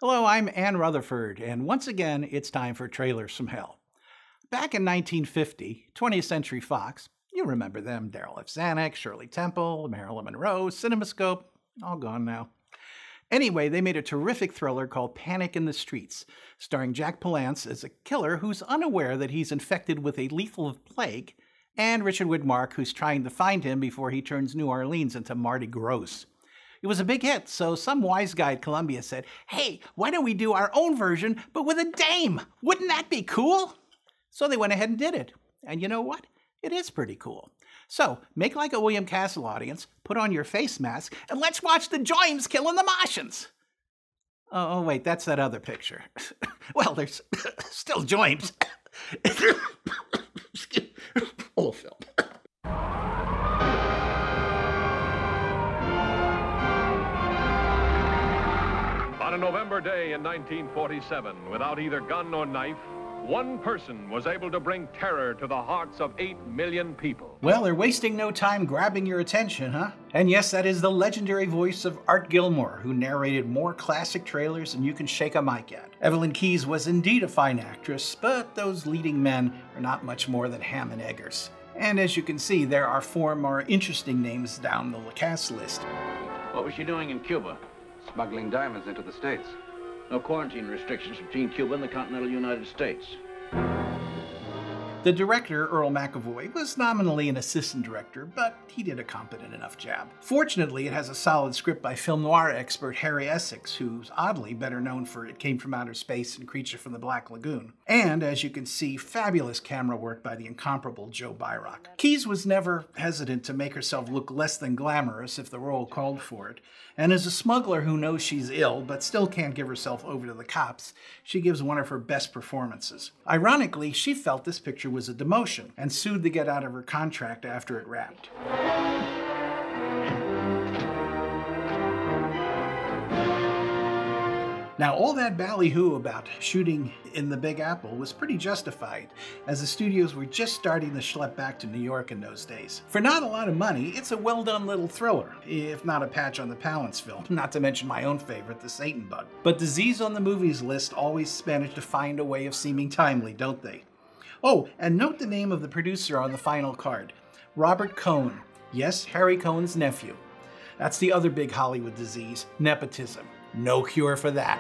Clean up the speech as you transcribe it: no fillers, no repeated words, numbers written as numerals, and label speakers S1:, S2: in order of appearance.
S1: Hello, I'm Ann Rutherford, and once again, it's time for Trailers from Hell. Back in 1950, 20th Century Fox, you remember them, Daryl F. Zanuck, Shirley Temple, Marilyn Monroe, CinemaScope, all gone now. Anyway, they made a terrific thriller called Panic in the Streets, starring Jack Palance as a killer who's unaware that he's infected with a lethal plague, and Richard Widmark, who's trying to find him before he turns New Orleans into Mardi Gras. It was a big hit, so some wise guy at Columbia said, "Hey, why don't we do our own version, but with a dame? Wouldn't that be cool?" So they went ahead and did it. And you know what? It is pretty cool. So make like a William Castle audience, put on your face mask, and let's watch the Joims killing the Martians. Oh, wait, that's that other picture. Well, there's still Joims. Old film.
S2: On a November day in 1947, without either gun or knife, one person was able to bring terror to the hearts of 8 million people.
S1: Well, they're wasting no time grabbing your attention, huh? And yes, that is the legendary voice of Art Gilmore, who narrated more classic trailers than you can shake a mic at. Evelyn Keyes was indeed a fine actress, but those leading men are not much more than ham and eggers. And as you can see, there are 4 more interesting names down the cast list.
S3: What was she doing in Cuba?
S4: Smuggling diamonds into the States.
S3: No quarantine restrictions between Cuba and the continental United States.
S1: The director, Earl McEvoy, was nominally an assistant director, but he did a competent enough job. Fortunately, it has a solid script by film noir expert Harry Essex, who's oddly better known for It Came From Outer Space and Creature from the Black Lagoon. And, as you can see, fabulous camera work by the incomparable Joe Byrock. Keyes was never hesitant to make herself look less than glamorous if the role called for it. And as a smuggler who knows she's ill but still can't give herself over to the cops, she gives one of her best performances. Ironically, she felt this picture was a demotion and sued to get out of her contract after it wrapped. Now, all that ballyhoo about shooting in the Big Apple was pretty justified, as the studios were just starting to schlep back to New York in those days. For not a lot of money, it's a well-done little thriller, if not a patch on the Palance film, not to mention my own favorite, The Satan Bug. But Disease on the Movies list always manage to find a way of seeming timely, don't they? Oh, and note the name of the producer on the final card, Robert Cohn. Yes, Harry Cohn's nephew. That's the other big Hollywood disease, nepotism. No cure for that.